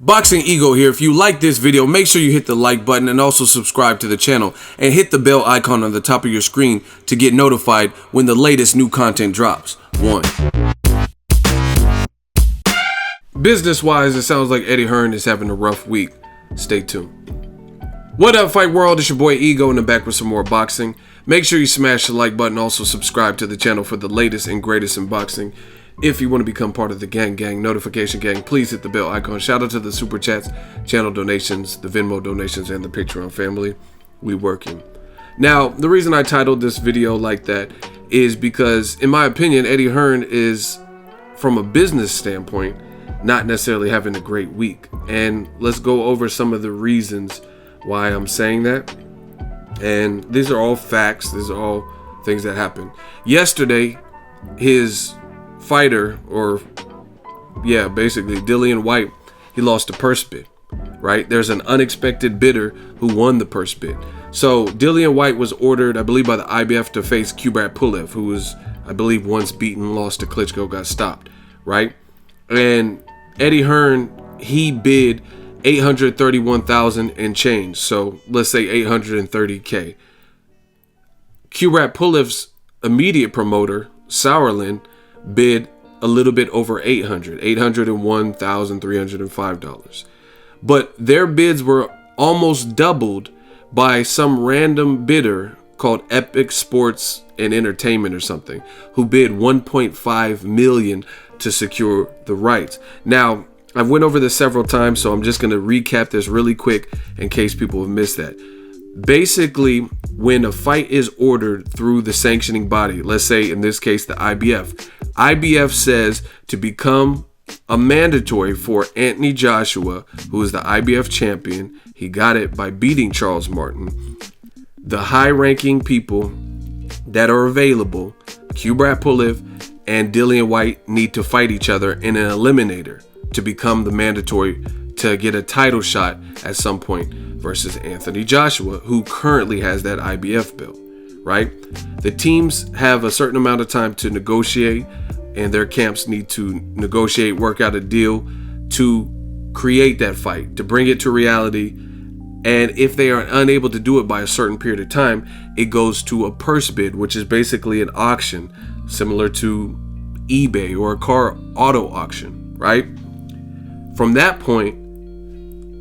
Boxing Ego here. If you like this video, make sure you hit the like button and also subscribe to the channel and hit the bell icon on the top of your screen to get notified when the latest new content drops. Business wise, it sounds like Eddie Hearn is having a rough week. Stay tuned. What up, Fight World? It's your boy Ego in the back with some more boxing. Make sure you smash the like button. Also subscribe to the channel for the latest and greatest in boxing. If you want to become part of the gang notification gang, please hit the bell icon. Shout out to the super chats, channel donations, the Venmo donations, and the Patreon family. We working. Now, the reason I titled this video like that is because, in my opinion, Eddie Hearn is, from a business standpoint, not necessarily having a great week. And let's go over some of the reasons why I'm saying that. And these are all facts. These are all things that happened. Yesterday, his fighter, basically Dillian Whyte, he lost a purse bid, right? There's an unexpected bidder who won the purse bid. So Dillian Whyte was ordered, I believe, by the IBF to face Pulev, who was, I believe, once beaten, lost to Klitschko, got stopped, right? And Eddie Hearn, he bid 831,000 and change. So let's say 830K. Pulev's immediate promoter, Sauerland, bid a little bit over $801,305. But their bids were almost doubled by some random bidder called Epic Sports and Entertainment or something, who bid 1.5 million to secure the rights. Now, I've went over this several times, so I'm just going to recap this really quick in case people have missed that. Basically, when a fight is ordered through the sanctioning body, let's say in this case the IBF says to become a mandatory for Anthony Joshua, who is the IBF champion. He got it by beating Charles Martin. The high-ranking people that are available, Pulev and Dillian Whyte, need to fight each other in an eliminator to become the mandatory to get a title shot at some point versus Anthony Joshua, who currently has that IBF belt, right? The teams have a certain amount of time to negotiate, and their camps need to negotiate, work out a deal to create that fight, to bring it to reality. And if they are unable to do it by a certain period of time, it goes to a purse bid, which is basically an auction similar to eBay or a car auto auction, right? From that point,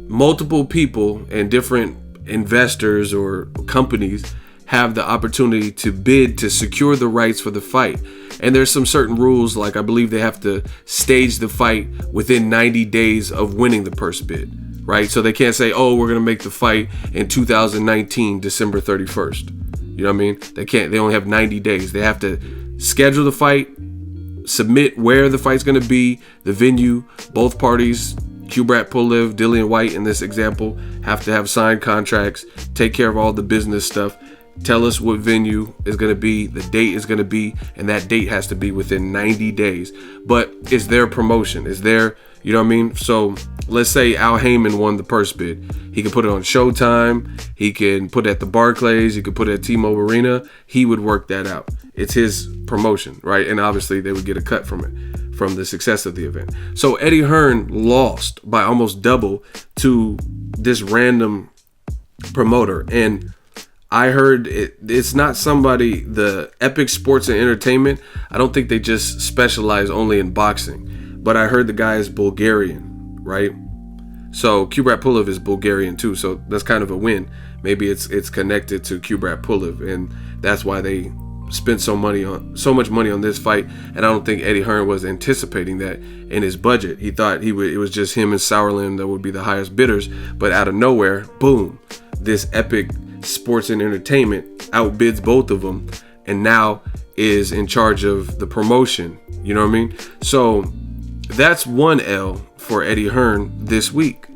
multiple people and different investors or companies have the opportunity to bid to secure the rights for the fight. And there's some certain rules, like I believe they have to stage the fight within 90 days of winning the purse bid, right? So they can't say, oh, we're going to make the fight in 2019, December 31st. You know what I mean? They can't. They only have 90 days. They have to schedule the fight, submit where the fight's going to be, the venue. Both parties, Pulev, Dillian Whyte in this example, have to have signed contracts, take care of all the business stuff, tell us what venue is going to be, the date is going to be, and that date has to be within 90 days. But it's their promotion. It's their, you know what I mean? So let's say Haymon won the purse bid. He could put it on Showtime. He can put it at the Barclays. He could put it at T-Mobile Arena. He would work that out. It's his promotion, right? And obviously they would get a cut from it, from the success of the event. So Eddie Hearn lost by almost double to this random promoter. And I heard it's not somebody, the Epic Sports and Entertainment, I don't think they just specialize only in boxing. But I heard the guy is Bulgarian, right? So Pulev is Bulgarian too, so that's kind of a win. Maybe it's connected to Pulev, and that's why they spent so much money on this fight. And I don't think Eddie Hearn was anticipating that in his budget. He thought it was just him and Sauerland that would be the highest bidders, but out of nowhere, boom, this Epic Sports and Entertainment outbids both of them, and now is in charge of the promotion. You know what I mean? So that's one L for Eddie Hearn this week,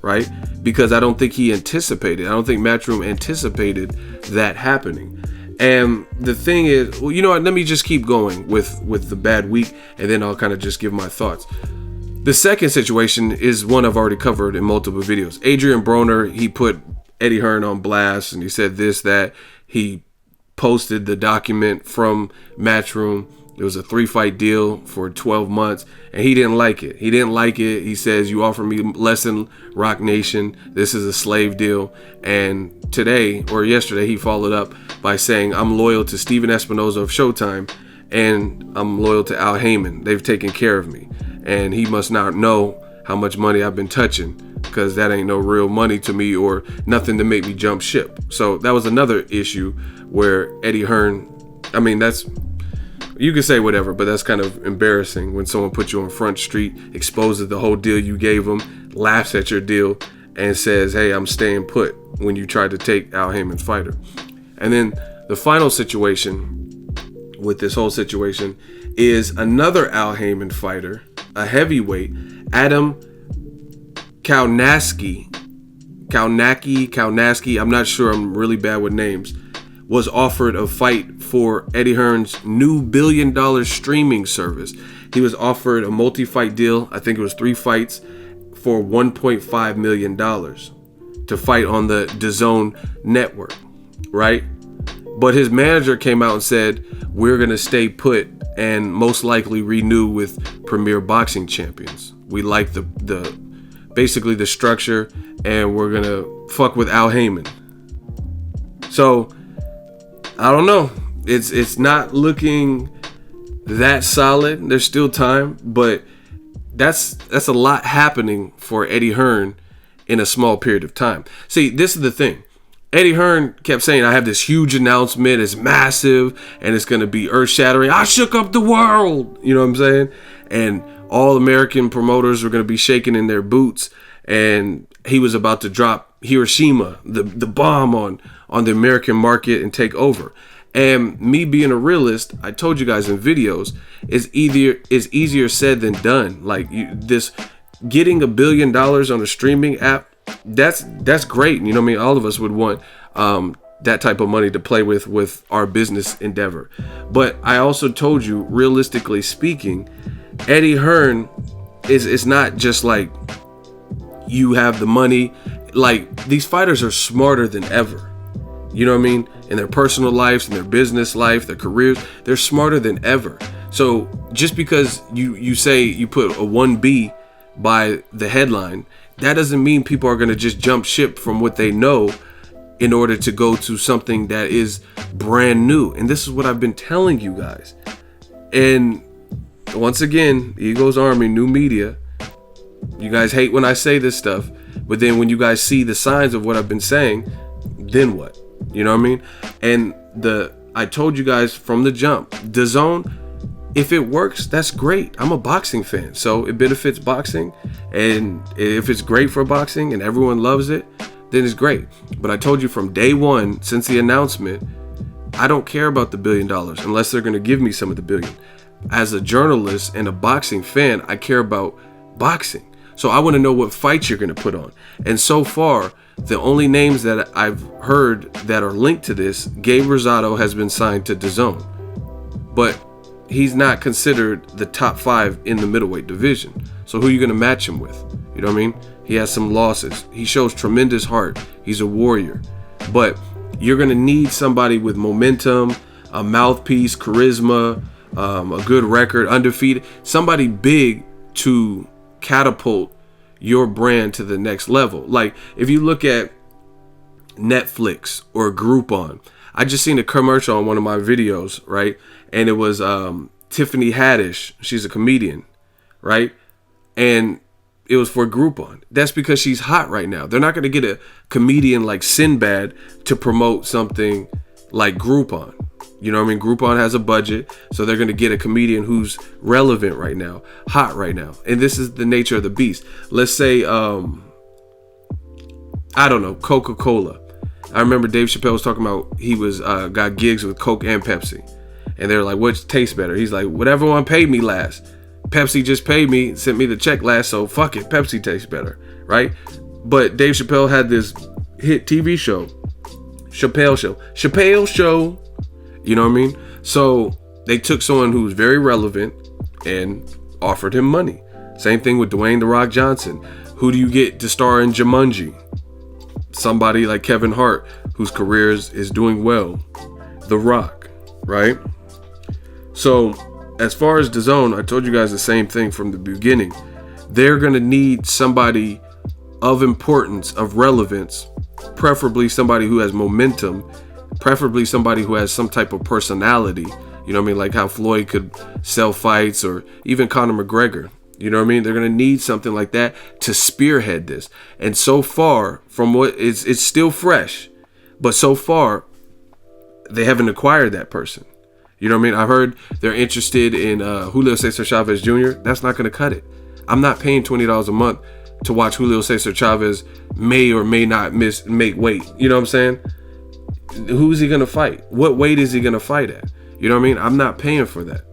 right? Because I don't think he anticipated. I don't think Matchroom anticipated that happening. And the thing is, well, you know what? Let me just keep going with the bad week, and then I'll kind of just give my thoughts. The second situation is one I've already covered in multiple videos. Adrian Broner, he put Eddie Hearn on blast, and he said this, that. He posted the document from Matchroom It was a 3-fight deal for 12 months, and he didn't like it. He says, you offer me less than Rock Nation. This is a slave deal. And today, or yesterday, he followed up by saying, I'm loyal to Steven Espinoza of Showtime, and I'm loyal to Al Haymon. They've taken care of me. And he must not know how much money I've been touching, because that ain't no real money to me or nothing to make me jump ship. So that was another issue where Eddie Hearn, I mean, you can say whatever, but that's kind of embarrassing when someone puts you on Front Street, exposes the whole deal you gave them, laughs at your deal, and says, hey, I'm staying put, when you tried to take Al Haymon's fighter. And then the final situation with this whole situation is another Al Haymon fighter, a heavyweight, Adam Kaunacki, I'm not sure, I'm really bad with names, was offered a fight for Eddie Hearn's new $1 billion streaming service. He was offered a multi-fight deal, I think it was 3 fights, for $1.5 million to fight on the DAZN network, right? But his manager came out and said, we're going to stay put and most likely renew with Premier Boxing Champions. We like basically the structure, and we're going to fuck with Al Haymon. So, I don't know. It's not looking that solid. There's still time, but that's a lot happening for Eddie Hearn in a small period of time. See, this is the thing. Eddie Hearn kept saying, I have this huge announcement. It's massive, and it's going to be earth-shattering. I shook up the world. You know what I'm saying? And all American promoters were going to be shaking in their boots, and he was about to drop Hiroshima, the bomb on the American market, and take over. And me being a realist, I told you guys in videos, is easier said than done. Like this, getting $1 billion on a streaming app, that's great. You know what I mean? All of us would want that type of money to play with our business endeavor. But I also told you, realistically speaking, Eddie Hearn is not just like you have the money. Like, these fighters are smarter than ever. You know what I mean? In their personal lives, in their business life, their careers, they're smarter than ever. So just because you say you put a 1B by the headline, that doesn't mean people are going to just jump ship from what they know in order to go to something that is brand new. And this is what I've been telling you guys. And once again, Ego's Army, new media. You guys hate when I say this stuff, but then when you guys see the signs of what I've been saying, then what? You know what I mean? And I told you guys from the jump, DAZN, if it works, that's great. I'm a boxing fan, so it benefits boxing. And if it's great for boxing and everyone loves it, then it's great. But I told you from day one, since the announcement, I don't care about the $1 billion unless they're going to give me some of the $1 billion. As a journalist and a boxing fan, I care about boxing. So I want to know what fights you're going to put on. And so far, the only names that I've heard that are linked to this, Gabe Rosado has been signed to DAZN. But he's not considered the top 5 in the middleweight division. So who are you going to match him with? You know what I mean? He has some losses. He shows tremendous heart. He's a warrior. But you're going to need somebody with momentum, a mouthpiece, charisma, a good record, undefeated. Somebody big to catapult your brand to the next level. Like if you look at Netflix or Groupon, I just seen a commercial on one of my videos, right? And it was Tiffany Haddish. She's a comedian, right? And it was for Groupon. That's because she's hot right now. They're not going to get a comedian like Sinbad to promote something like Groupon. You know what I mean? Groupon has a budget, so they're going to get a comedian who's relevant right now, hot right now. And this is the nature of the beast. Let's say, I don't know, Coca-Cola. I remember Dave Chappelle was talking about he was got gigs with Coke and Pepsi. And they're like, what tastes better? He's like, whatever one paid me last. Pepsi just paid me, sent me the check last, so fuck it, Pepsi tastes better, right? But Dave Chappelle had this hit TV show, Chappelle Show. You know what I mean? So they took someone who was very relevant and offered him money. Same thing with Dwayne "The Rock" Johnson. Who do you get to star in Jumanji? Somebody like Kevin Hart, whose career is doing well. The Rock, right? So as far as DAZN, I told you guys the same thing from the beginning. They're going to need somebody of importance, of relevance, preferably somebody who has momentum, preferably somebody who has some type of personality. You know what I mean? Like how Floyd could sell fights, or even Conor McGregor. You know what I mean? They're going to need something like that to spearhead this. And so far, from what it's still fresh, but so far, they haven't acquired that person. You know what I mean? I heard they're interested in Julio Cesar Chavez Jr. That's not going to cut it. I'm not paying $20 a month to watch Julio Cesar Chavez may or may not make weight. You know what I'm saying? Who's he going to fight? What weight is he going to fight at? You know what I mean? I'm not paying for that.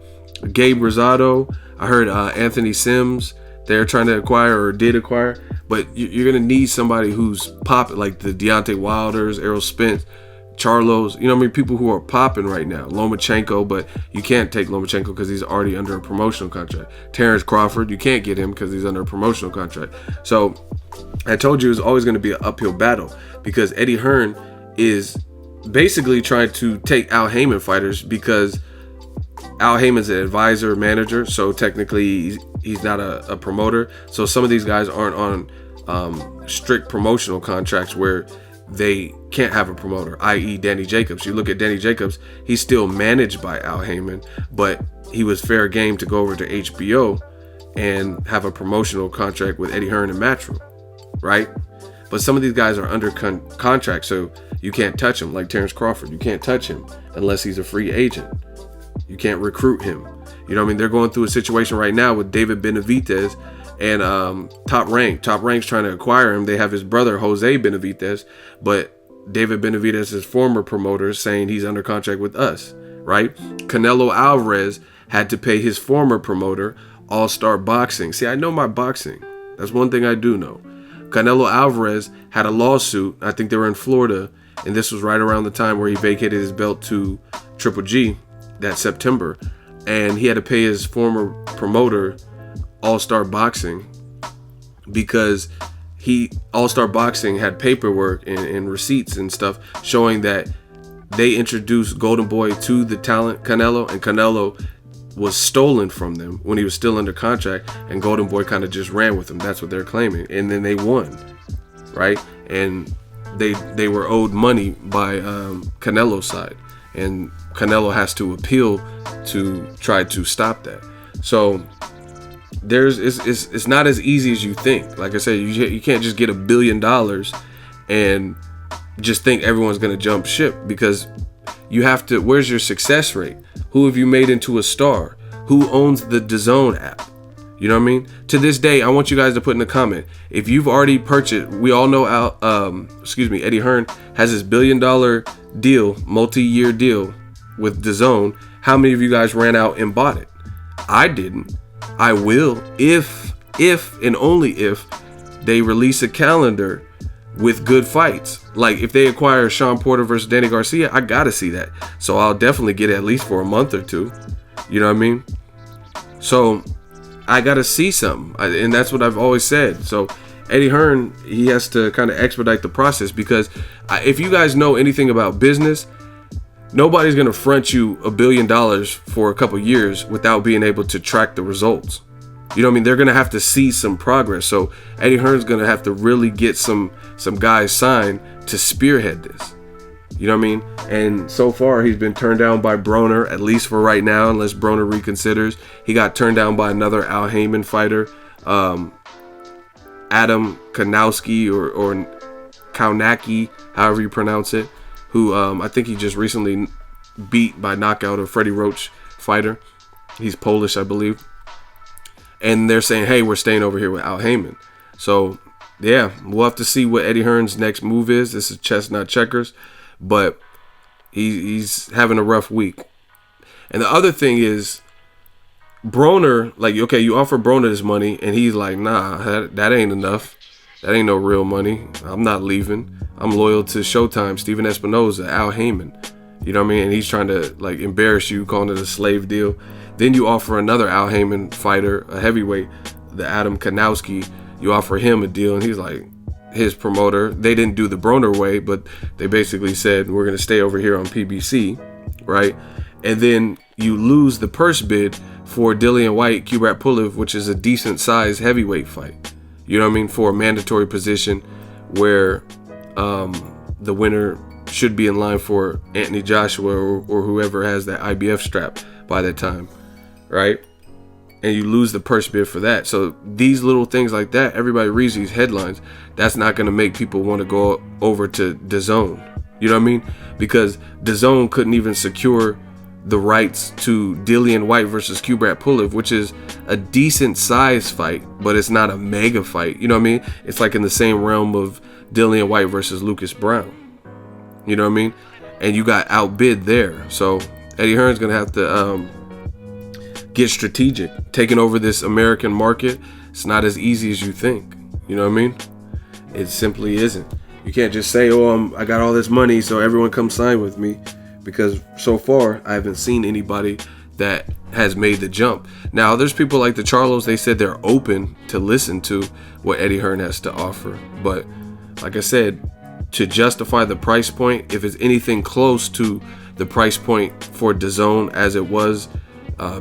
Gabe Rosado, I heard Anthony Sims, they're trying to acquire or did acquire, but you're going to need somebody who's popping, like the Deontay Wilders, Errol Spence, Charlos, you know what I mean? People who are popping right now. Lomachenko, but you can't take Lomachenko because he's already under a promotional contract. Terrence Crawford, you can't get him because he's under a promotional contract. So I told you it was always going to be an uphill battle, because Eddie Hearn is basically trying to take Al Haymon fighters, because Al Haymon's an advisor, manager, so technically he's not a promoter. So some of these guys aren't on strict promotional contracts where they can't have a promoter, i.e. Danny Jacobs. You look at Danny Jacobs, he's still managed by Al Haymon, but he was fair game to go over to HBO and have a promotional contract with Eddie Hearn and Matchroom, right? But some of these guys are under contract, so you can't touch him. Like Terrence Crawford, you can't touch him unless he's a free agent. You can't recruit him. You know what I mean? They're going through a situation right now with David Benavidez and Top Rank. Top Rank's trying to acquire him. They have his brother, Jose Benavidez, but David Benavidez's former promoter is saying he's under contract with us, right? Canelo Alvarez had to pay his former promoter, All Star Boxing. See, I know my boxing. That's one thing I do know. Canelo Alvarez had a lawsuit. I think they were in Florida, and this was right around the time where he vacated his belt to Triple G that September, and he had to pay his former promoter, All Star Boxing, because All Star Boxing had paperwork and receipts and stuff showing that they introduced Golden Boy to the talent Canelo, and Canelo was stolen from them when he was still under contract, and Golden Boy kind of just ran with him. That's what they're claiming. And then they won, right? And they were owed money by Canelo's side, and Canelo has to appeal to try to stop that. So it's not as easy as you think. Like I said, you can't just get $1 billion and just think everyone's going to jump ship, because you have to, where's your success rate? Who have you made into a star? Who owns the DAZN app? You know what I mean? To this day, I want you guys to put in the comment, if you've already purchased, we all know Eddie Hearn has his $1 billion deal, multi-year deal with DAZN. How many of you guys ran out and bought it? I didn't. I will if and only if they release a calendar with good fights. Like if they acquire Sean Porter versus Danny Garcia, I gotta see that. So I'll definitely get it at least for a month or two. You know what I mean? So I gotta see something, and that's what I've always said. So Eddie Hearn, he has to kind of expedite the process, because if you guys know anything about business, nobody's gonna front you $1 billion for a couple years without being able to track the results. You know what I mean? They're gonna have to see some progress. So Eddie Hearn's gonna have to really get some guys signed to spearhead this. You know what I mean? And so far he's been turned down by Broner, at least for right now, unless Broner reconsiders. He got turned down by another Al Haymon fighter, Adam Kanowski or Kaunaki, however you pronounce it, who I think he just recently beat by knockout a Freddie Roach fighter. He's Polish, I believe. And they're saying, hey, we're staying over here with Al Haymon. So, yeah, we'll have to see what Eddie Hearn's next move is. This is chess, not checkers. But he's having a rough week. And the other thing is, Broner, like, okay, you offer Broner this money, and he's like, nah, that ain't enough. That ain't no real money. I'm not leaving. I'm loyal to Showtime, Steven Espinoza, Al Haymon. You know what I mean? And he's trying to, like, embarrass you, calling it a slave deal. Then you offer another Al Haymon fighter, a heavyweight, the Adam Kanowski. You offer him a deal, and he's like, his promoter, they didn't do the Broner way, but they basically said, we're going to stay over here on PBC, right? And then you lose the purse bid for Dillian Whyte-Pulev, which is a decent sized heavyweight fight. You know what I mean? For a mandatory position where the winner should be in line for Anthony Joshua or whoever has that IBF strap by that time, right? And you lose the purse bid for that. So these little things like that, everybody reads these headlines. That's not going to make people want to go over to DAZN. You know what I mean? Because DAZN couldn't even secure the rights to Dillian Whyte versus Pulev, which is a decent size fight, but it's not a mega fight. You know what I mean? It's like in the same realm of Dillian Whyte versus Lucas Brown. You know what I mean? And you got outbid there. So Eddie Hearn's going to have to get strategic. Taking over this American market, it's not as easy as you think. You know what I mean? It simply isn't. You can't just say, oh, I got all this money, so everyone come sign with me. Because so far, I haven't seen anybody that has made the jump. Now, there's people like the Charlos, they said they're open to listen to what Eddie Hearn has to offer. But like I said, to justify the price point, if it's anything close to the price point for DAZN as it was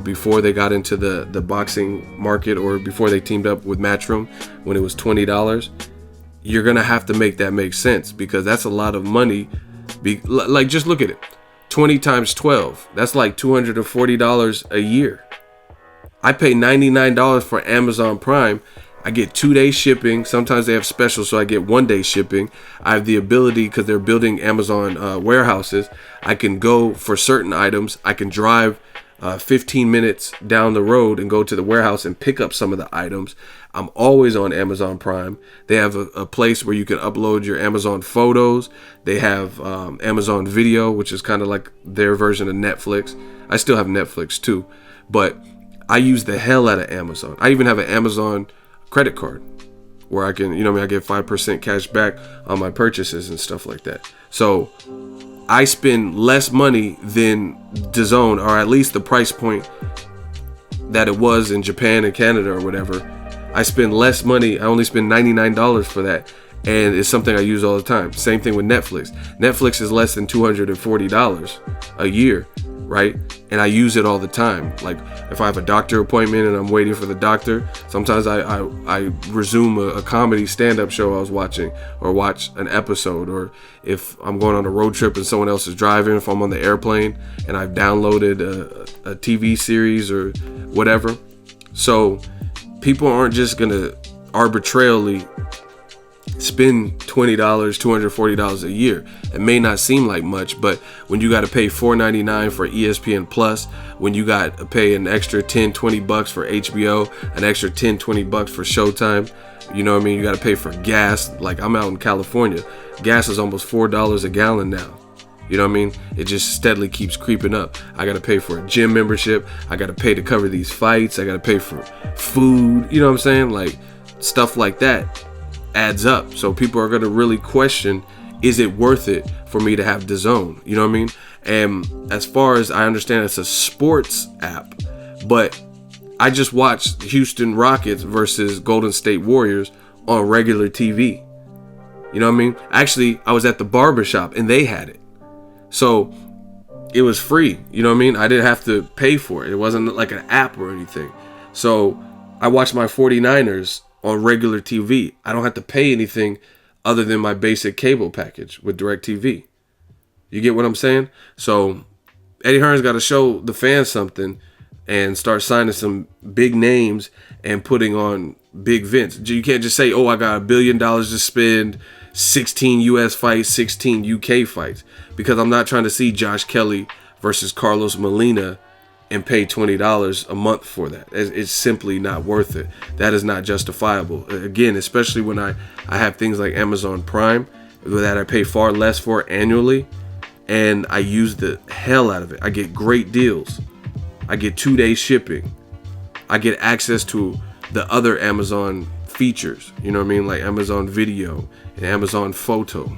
before they got into the boxing market, or before they teamed up with Matchroom when it was $20, you're going to have to make that make sense, because that's a lot of money. Like, just look at it. 20 times 12, that's like $240 a year. I pay $99 for Amazon Prime. I get 2-day shipping. Sometimes they have specials, so I get 1-day shipping. I have the ability, because they're building Amazon warehouses, I can go for certain items. I can drive 15 minutes down the road and go to the warehouse and pick up some of the items. I'm always on Amazon Prime. They have a place where you can upload your Amazon photos. They have Amazon Video, which is kind of like their version of Netflix. I still have Netflix too, but I use the hell out of Amazon. I even have an Amazon credit card where I can, I get 5% cash back on my purchases and stuff like that. So I spend less money than DAZN, or at least the price point that it was in Japan and Canada or whatever. I spend less money. I only spend $99 for that, and it's something I use all the time. Same thing with Netflix. Netflix is less than $240 a year, right? And I use it all the time. Like, if I have a doctor appointment and I'm waiting for the doctor, sometimes I resume a comedy stand-up show I was watching, or watch an episode. Or if I'm going on a road trip and someone else is driving, if I'm on the airplane and I've downloaded a TV series or whatever. So people aren't just gonna arbitrarily spend $20, $240 a year. It may not seem like much, but when you got to pay $4.99 for ESPN Plus, when you got to pay an extra $10-$20 for HBO, an extra $10-$20 for Showtime, you know what I mean? You got to pay for gas. Like, I'm out in California, gas is almost $4 a gallon now. You know what I mean? It just steadily keeps creeping up. I got to pay for a gym membership. I got to pay to cover these fights. I got to pay for food. You know what I'm saying? Like, stuff like that adds up. So people are going to really question, is it worth it for me to have DAZN? You know what I mean? And as far as I understand, it's a sports app, but I just watched Houston Rockets versus Golden State Warriors on regular TV. You know what I mean? Actually, I was at the barbershop and they had it. So it was free. You know what I mean? I didn't have to pay for it. It wasn't like an app or anything. So I watched my 49ers on regular TV. I don't have to pay anything other than my basic cable package with DirecTV. You get what I'm saying? So Eddie Hearn's got to show the fans something and start signing some big names and putting on big events. You can't just say, oh, I got $1 billion to spend, 16 US fights, 16 UK fights, because I'm not trying to see Josh Kelly versus Carlos Molina and pay $20 a month for that. It's simply not worth it. That is not justifiable. Again, especially when I have things like Amazon Prime that I pay far less for annually, and I use the hell out of it. I get great deals. I get 2-day shipping. I get access to the other Amazon features, you know what I mean? Like Amazon Video and Amazon Photo,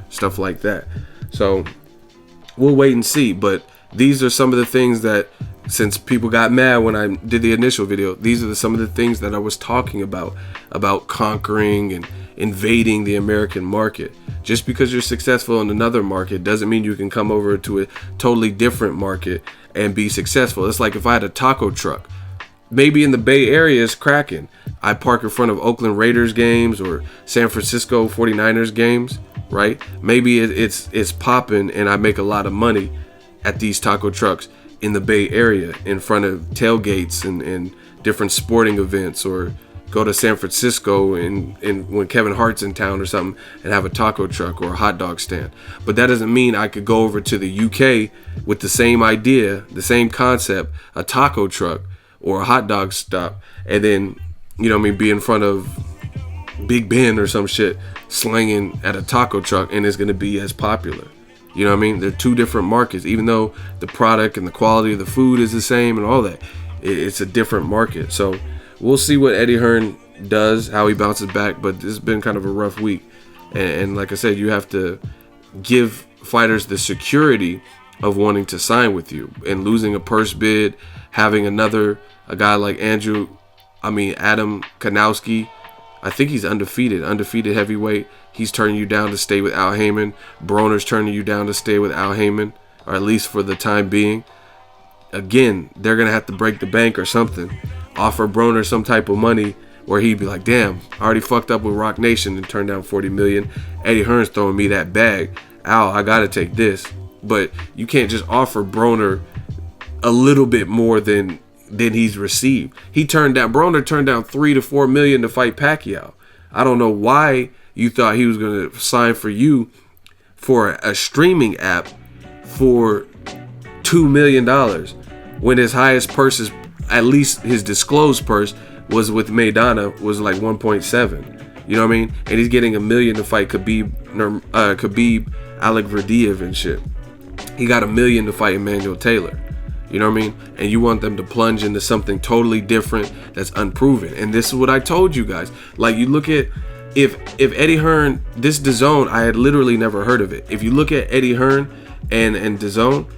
stuff like that. So we'll wait and see. But these are some of the things that, since people got mad when I did the initial video, these are some of the things that I was talking about conquering and invading the American market. Just because you're successful in another market doesn't mean you can come over to a totally different market and be successful. It's like if I had a taco truck, maybe in the Bay Area it's cracking. I park in front of Oakland Raiders games or San Francisco 49ers games, right? Maybe it's popping and I make a lot of money at these taco trucks in the Bay Area in front of tailgates and different sporting events, or go to San Francisco and when Kevin Hart's in town or something and have a taco truck or a hot dog stand. But that doesn't mean I could go over to the UK with the same idea, the same concept, a taco truck or a hot dog stop, and then, you know what I mean, be in front of Big Ben or some shit slinging at a taco truck and it's going to be as popular. You know what I mean? They're two different markets, even though the product and the quality of the food is the same and all that. It's a different market. So we'll see what Eddie Hearn does, how he bounces back, but this has been kind of a rough week. And like I said, you have to give fighters the security of wanting to sign with you, and losing a purse bid, having a guy like Adam Kanowski. I think he's undefeated heavyweight. He's turning you down to stay with Al Haymon. Broner's turning you down to stay with Al Haymon, or at least for the time being. Again, they're going to have to break the bank or something. Offer Broner some type of money where he'd be like, damn, I already fucked up with Rock Nation and turned down $40 million. Eddie Hearn's throwing me that bag. Al, I got to take this. But you can't just offer Broner a little bit more than he's received. Broner turned down $3 to $4 million to fight Pacquiao. I don't know why you thought he was going to sign for you for a streaming app for $2 million when his highest purse is, at least his disclosed purse, was with Maidana, was like 1.7. You know what I mean? And he's getting $1 million to fight Khabib Alikverdiev and shit. He got $1 million to fight Emmanuel Taylor. You know what I mean? And you want them to plunge into something totally different that's unproven. And this is what I told you guys. Like, you look at, if Eddie Hearn, this DAZN, I had literally never heard of it. If you look at Eddie Hearn and DAZN,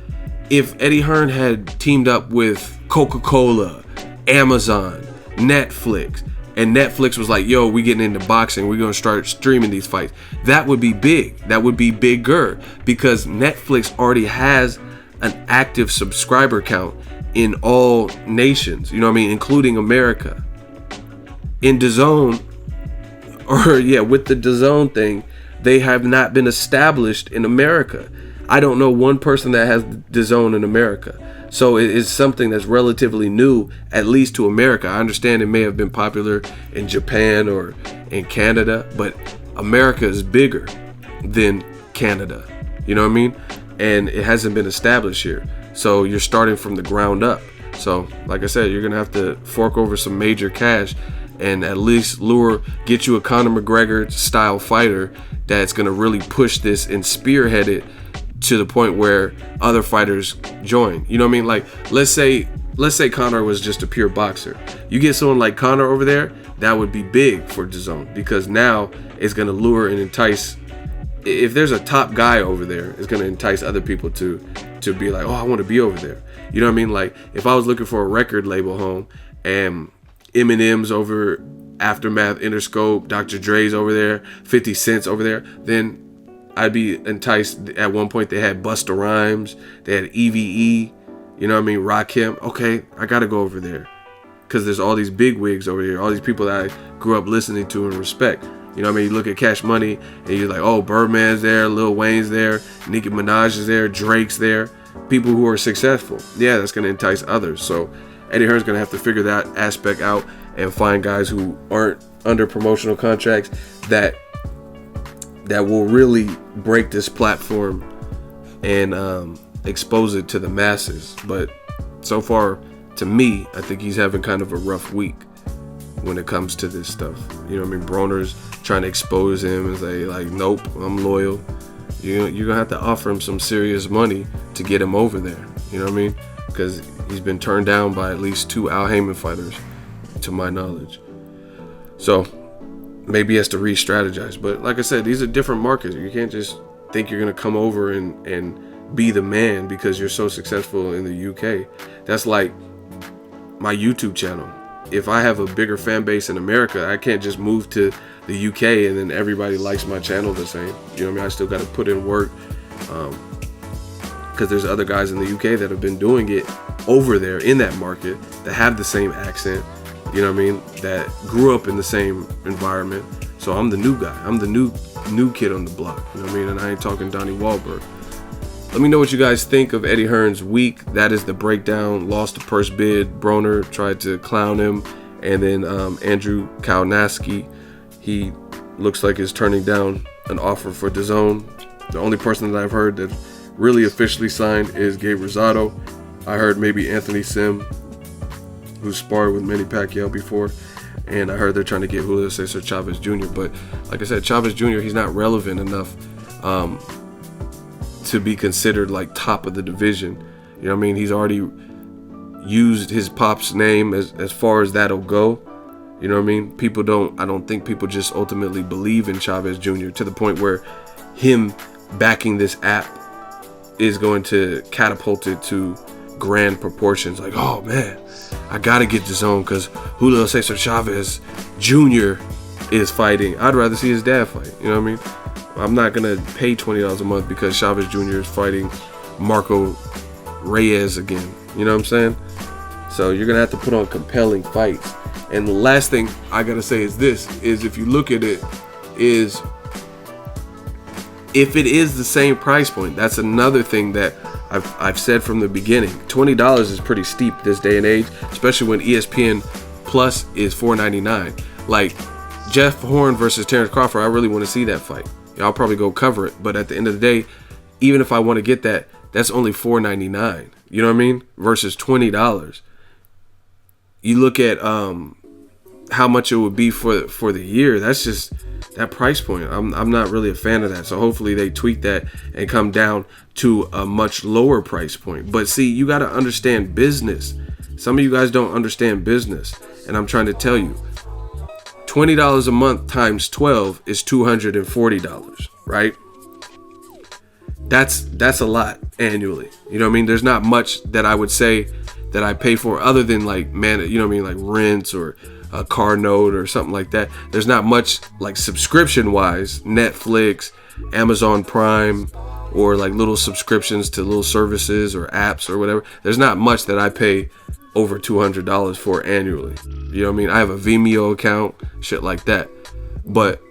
if Eddie Hearn had teamed up with Coca-Cola, Amazon, Netflix, and Netflix was like, yo, we getting into boxing, we're going to start streaming these fights, that would be big. That would be bigger, because Netflix already has an active subscriber count in all nations, you know what I mean, including America. In DAZN, with the DAZN thing, they have not been established in America. I don't know one person that has DAZN in America. So it is something that's relatively new, at least to America. I understand it may have been popular in Japan or in Canada, but America is bigger than Canada. You know what I mean? And it hasn't been established here. So you're starting from the ground up. So like I said, you're going to have to fork over some major cash and at least get you a Conor McGregor style fighter that's going to really push this and spearhead it to the point where other fighters join. You know what I mean? Like, let's say Conor was just a pure boxer. You get someone like Conor over there, that would be big for DAZN, because now it's going to lure and entice. If there's a top guy over there, it's going to entice other people to be like, oh, I want to be over there. You know what I mean? Like, if I was looking for a record label home and Eminem's over, Aftermath, Interscope, Dr. Dre's over there, 50 Cent's over there, then I'd be enticed. At one point they had Busta Rhymes, they had EVE, you know what I mean, Rakim. Okay, I gotta go over there, because there's all these big wigs over here, all these people that I grew up listening to and respect. You know what I mean? You look at Cash Money and you're like, oh, Birdman's there, Lil Wayne's there, Nicki Minaj is there, Drake's there. People who are successful. Yeah, that's gonna entice others. So Eddie Hearn's gonna have to figure that aspect out and find guys who aren't under promotional contracts that will really break this platform and expose it to the masses. But so far, to me, I think he's having kind of a rough week when it comes to this stuff. You know what I mean? Broner's trying to expose him and say, like, nope, I'm loyal. You're going to have to offer him some serious money to get him over there. You know what I mean? Because he's been turned down by at least 2 Al Haymon fighters, to my knowledge. So maybe he has to re-strategize. But like I said, these are different markets. You can't just think you're going to come over and be the man because you're so successful in the UK. That's like my YouTube channel. If I have a bigger fan base in America, I can't just move to the UK and then everybody likes my channel the same. You know what I mean? I still got to put in work, because there's other guys in the UK that have been doing it over there in that market that have the same accent, you know what I mean, that grew up in the same environment. So I'm the new guy. I'm the new kid on the block, you know what I mean? And I ain't talking Donnie Wahlberg. Let me know what you guys think of Eddie Hearn's week. That is the breakdown. Lost the first bid. Broner tried to clown him. And then Andrew Kalnaski, he looks like is turning down an offer for DAZN. The only person that I've heard that really officially signed is Gabe Rosado. I heard maybe Anthony Sim, who sparred with Manny Pacquiao before. And I heard they're trying to get Julio Cesar Chavez Jr. But like I said, Chavez Jr., he's not relevant enough to be considered like top of the division. You know what I mean? He's already used his pop's name as far as that'll go. You know what I mean? I don't think people just ultimately believe in Chavez Jr. to the point where him backing this app is going to catapult it to grand proportions. Like, oh man, I gotta get DAZN because Julio Cesar Chavez Jr. is fighting. I'd rather see his dad fight. You know what I mean? I'm not gonna pay $20 a month because Chavez Jr. is fighting Marco Reyes again. You know what I'm saying? So you're gonna have to put on compelling fights. And the last thing I gotta say is this: is if you look at it, is if it is the same price point, that's another thing that I've said from the beginning. $20 is pretty steep this day and age, especially when ESPN Plus is $4.99. Like Jeff Horn versus Terrence Crawford, I really want to see that fight. I'll probably go cover it, but at the end of the day, even if I want to get that, that's only $4.99. You know what I mean? Versus $20. You look at how much it would be for the year. That's just that price point. I'm not really a fan of that. So hopefully they tweak that and come down to a much lower price point. But see, you got to understand business. Some of you guys don't understand business, and I'm trying to tell you. $20 a month times 12 is $240, right? That's a lot annually. You know what I mean? There's not much that I would say that I pay for other than like, man, you know what I mean? Like rents or a car note or something like that. There's not much like subscription wise, Netflix, Amazon Prime, or like little subscriptions to little services or apps or whatever. There's not much that I pay over $200 for annually. You know what I mean? I have a Vimeo account, shit like that. But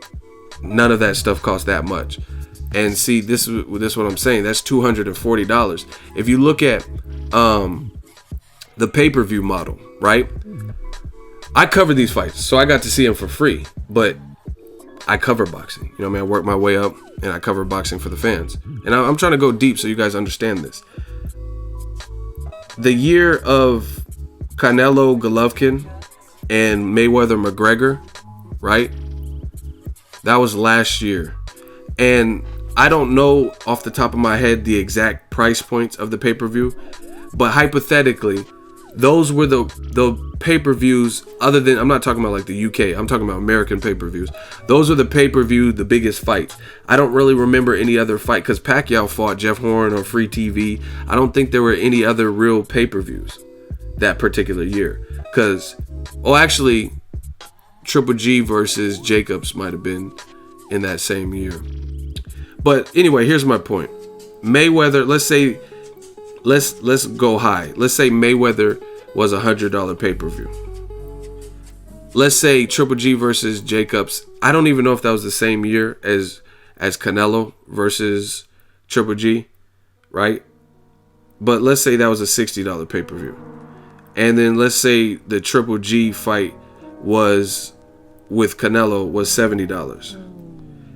none of that stuff costs that much. And see, this is what I'm saying. That's $240. If you look at the pay-per-view model, right? I cover these fights, so I got to see them for free. But I cover boxing. You know what I mean? I work my way up, and I cover boxing for the fans. And I'm trying to go deep so you guys understand this. The year of Canelo Golovkin and Mayweather McGregor, right? That was last year. And I don't know off the top of my head the exact price points of the pay-per-view, but hypothetically, those were the pay-per-views other than, I'm not talking about like the UK, I'm talking about American pay-per-views. Those are the pay-per-view, the biggest fights. I don't really remember any other fight because Pacquiao fought Jeff Horn on free TV. I don't think there were any other real pay-per-views that particular year. Because, actually, Triple G versus Jacobs might have been in that same year. But anyway, here's my point. Mayweather, let's go high. Let's say Mayweather was $100 pay-per-view. Let's say Triple G versus Jacobs. I don't even know if that was the same year as Canelo versus Triple G, right? But let's say that was a $60 pay-per-view. And then let's say the Triple G fight was with Canelo was $70.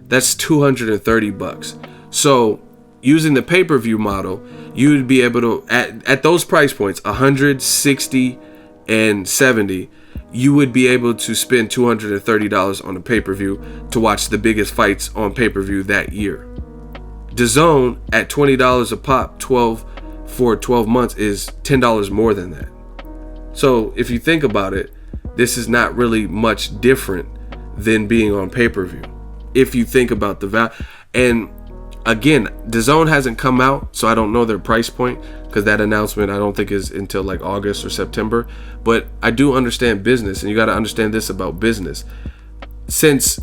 That's $230. So using the pay-per-view model, you would be able to, at those price points, 160 and 70, you would be able to spend $230 on a pay-per-view to watch the biggest fights on pay-per-view that year. DAZN at $20 a pop, for 12 months is $10 more than that. So if you think about it, this is not really much different than being on pay-per-view. If you think about the value. And again, DAZN hasn't come out, so I don't know their price point because that announcement I don't think is until like August or September. But I do understand business, and you got to understand this about business. Since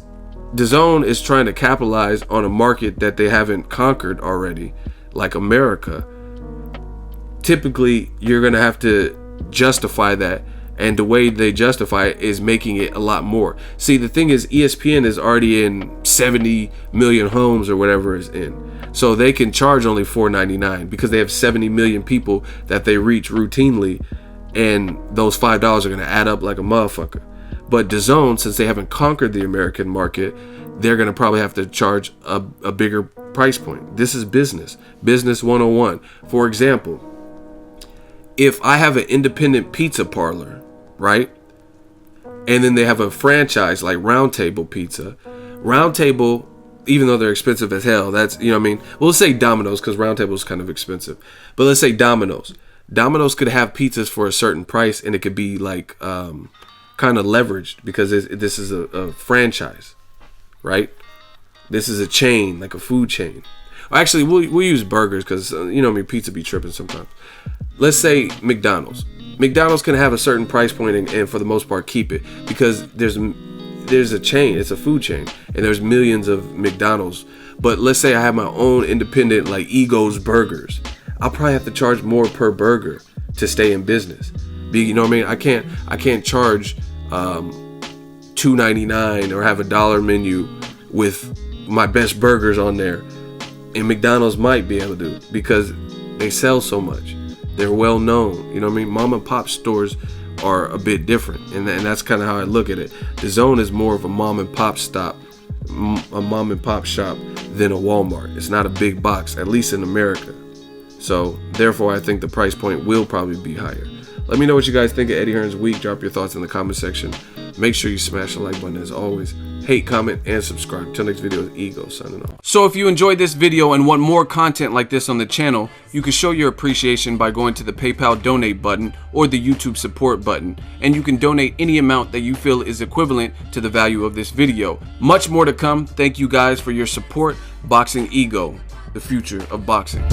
DAZN is trying to capitalize on a market that they haven't conquered already, like America, typically you're gonna have to justify that, and the way they justify it is making it a lot more. See, the thing is, ESPN is already in 70 million homes or whatever it's in, so they can charge only $4.99 because they have 70 million people that they reach routinely, and those $5 are gonna add up like a motherfucker. But DAZN, since they haven't conquered the American market, they're gonna probably have to charge a bigger price point. This is business 101. For example, if I have an independent pizza parlor, right, and then they have a franchise like Round Table Pizza, Round Table, even though they're expensive as hell, that's, you know what I mean, well, let's say Domino's, because Round Table is kind of expensive, but let's say Domino's could have pizzas for a certain price, and it could be like kind of leveraged because this is a franchise, right? This is a chain, like a food chain. Actually, we'll use burgers because, you know, I mean, pizza be tripping sometimes. Let's say McDonald's can have a certain price point and for the most part keep it, because there's a chain, it's a food chain, and there's millions of McDonald's. But let's say I have my own independent, like Ego's Burgers. I'll probably have to charge more per burger to stay in business. You know what I mean? I can't charge $2.99 or have a $1 menu with my best burgers on there, and McDonald's might be able to, because they sell so much. They're well known. You know what I mean? Mom and pop stores are a bit different, and that's kind of how I look at it. DAZN is more of a mom and pop shop than a Walmart. It's not a big box, at least in America. So therefore, I think the price point will probably be higher. Let me know what you guys think of Eddie Hearn's week. Drop your thoughts in the comment section. Make sure you smash the like button as always. Hate, comment, and subscribe. Till next video, is Ego signing off. So if you enjoyed this video and want more content like this on the channel, you can show your appreciation by going to the PayPal donate button or the YouTube support button, and you can donate any amount that you feel is equivalent to the value of this video. Much more to come. Thank you guys for your support. Boxing Ego, the future of boxing.